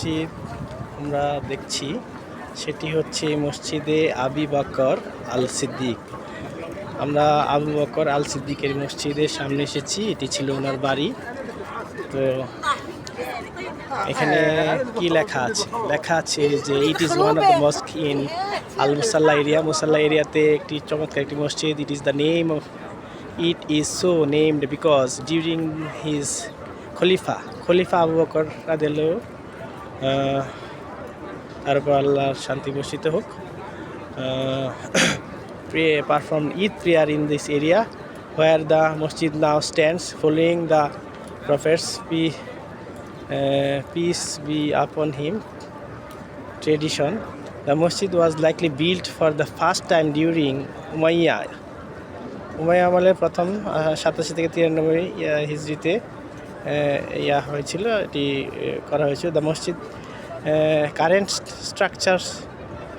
মসজিদ আমরা দেখছি সেটি হচ্ছে মসজিদে আবি বকর আল সিদ্দিক। আমরা আবু বকর আল সিদ্দিকের মসজিদের সামনে এসেছি। এটি ছিল ওনার বাড়ি। তো এখানে কি লেখা আছে? লেখা আছে যে it is one of the mosque in Al Musalla area. Musalla এরিয়াতে একটি চমৎকার একটি মসজিদ। It is the name of it is so named because during his khalifa Abu Bakr রাদিয়াল্লাহু তার উপর আল্লাহর শান্তি বর্ষিত হোক, performed Eid prayer in this area where the masjid now stands following the Prophet's peace be upon him tradition. The masjid was likely built for the first time during Umayya আমলের প্রথম 87 থেকে 93 হিজরিতে হয়েছিল, এটি করা হয়েছিল। দ্য মসজিদ current structure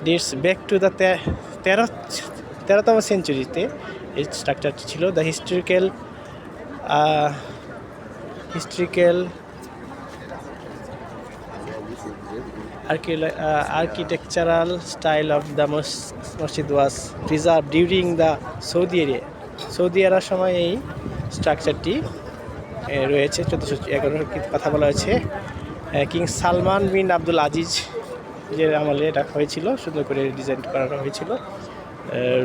dates back to the 13তম সেঞ্চুরিতে এই স্ট্রাকচারটি ছিল। The historical architectural style of the mosque was preserved during the সৌদি আরব সময় এই স্ট্রাকচারটি রয়েছে। 1411 কথা বলা হয়েছে। King Salman bin Abdul Aziz যে আমলে এটা হয়েছিল, সুন্দর করে ডিজাইন করা হয়েছিল,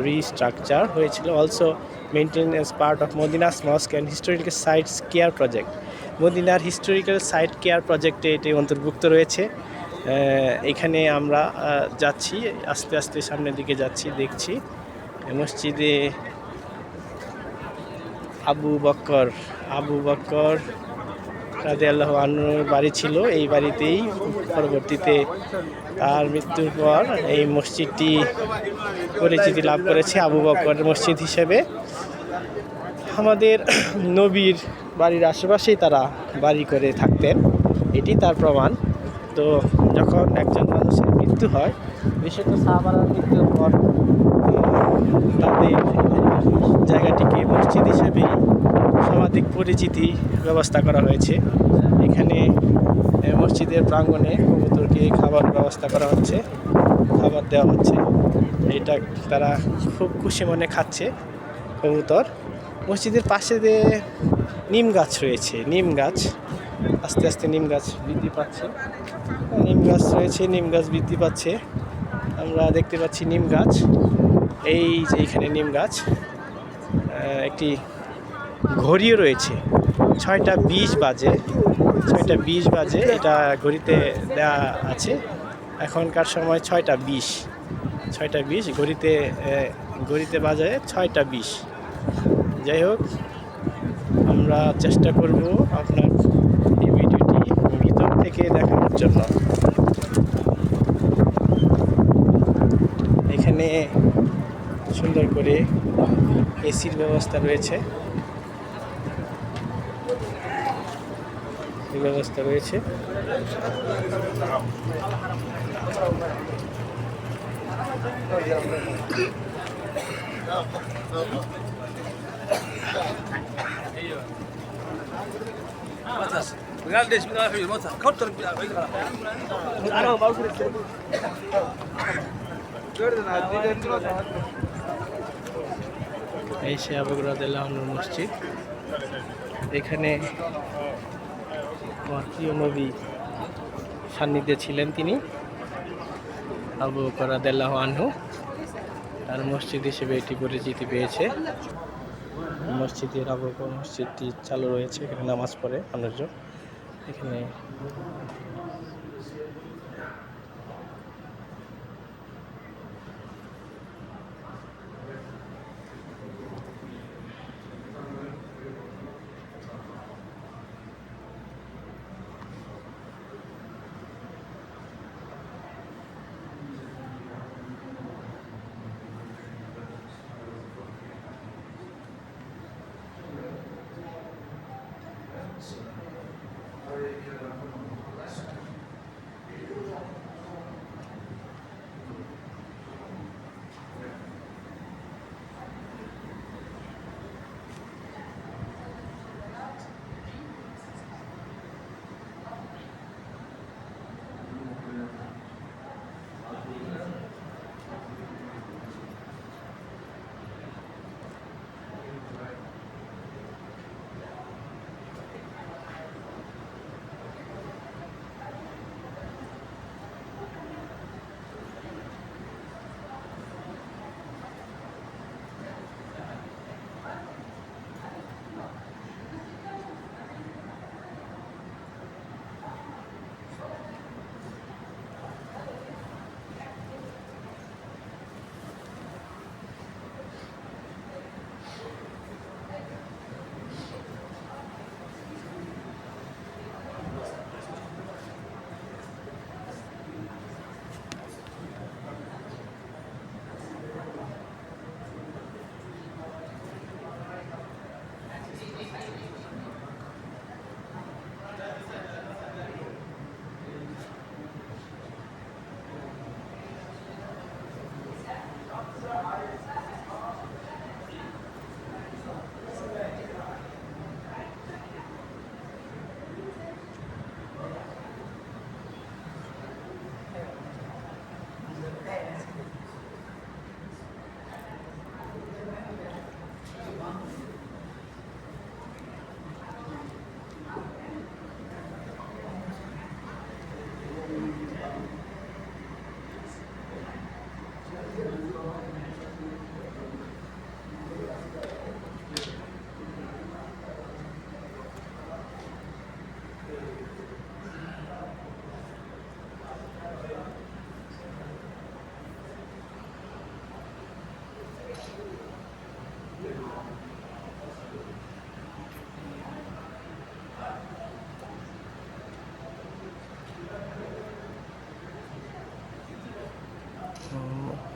রিস্ট্রাকচার হয়েছিল। Also maintain as part of Medina's mosque and historical sites care project. মদিনার হিস্টোরিক্যাল সাইট কেয়ার প্রজেক্টে এটি অন্তর্ভুক্ত রয়েছে। এখানে আমরা যাচ্ছি, আস্তে আস্তে সামনের দিকে যাচ্ছি, দেখছি মসজিদে আবু বকর রাদিয়াল্লাহু আনহুর বাড়ি ছিল। এই বাড়িতেই পরবর্তীতে তার মৃত্যুর পর এই মসজিদটি পরিচিতি লাভ করেছে আবু বকর মসজিদ হিসেবে। আমাদের নবীর বাড়ির আশেপাশেই তারা বাড়ি করে থাকতেন, এটি তার প্রমাণ। তো যখন একজন মানুষের মৃত্যু হয়, বিশেষত সাহাবারা মৃত্যুর পর তাদের জায়গাটিকে মসজিদ হিসেবেই সমাধিক পরিচিতি ব্যবস্থা করা হয়েছে। এখানে মসজিদের প্রাঙ্গণে কবুতরকে খাবার ব্যবস্থা করা হচ্ছে, খাবার দেওয়া হচ্ছে। এটা তারা খুব খুশি মনে খাচ্ছে কবুতর। মসজিদের পাশে যে নিম গাছ রয়েছে, নিম গাছ আস্তে আস্তে নিম গাছ বৃদ্ধি পাচ্ছে, নিম গাছ রয়েছে, নিম গাছ বৃদ্ধি পাচ্ছে। আমরা দেখতে পাচ্ছি নিম গাছ, এই যে এখানে নিম গাছ। একটি ঘড়িও রয়েছে, 6টা 20 বাজে, এটা ঘড়িতে দেওয়া আছে। এখনকার সময় 6টা 20 ঘড়িতে বাজে 6টা 20। যাই হোক, আমরা চেষ্টা করব আপনার এই ভিডিওটি ভিতর থেকে দেখানোর জন্য। এখানে সুন্দর করে এসির ব্যবস্থা রয়েছে, এই সে আবু বকর রাদিয়াল্লাহু আনহুর মসজিদ। এখানে আমার প্রিয় নবী সান্নিধ্যে ছিলেন, তিনি আবু বকর রাদিয়াল্লাহু আনহু। তার মসজিদ হিসেবে এটি পরিচিতি পেয়েছে। মসজিদের আবু বকর মসজিদটি চালু রয়েছে, এখানে নামাজ পড়ে মানুষজন। এখানে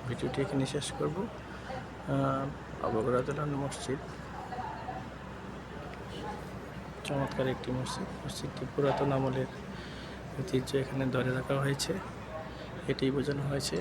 ভিডিওটি এখানে শেষ করব। আবু বকর মসজিদ চমৎকার একটি মসজিদ। মসজিদটি পুরাতন আমলের ঐতিহ্য এখানে ধরে রাখা হয়েছে, এটাই বোঝানো হয়েছে।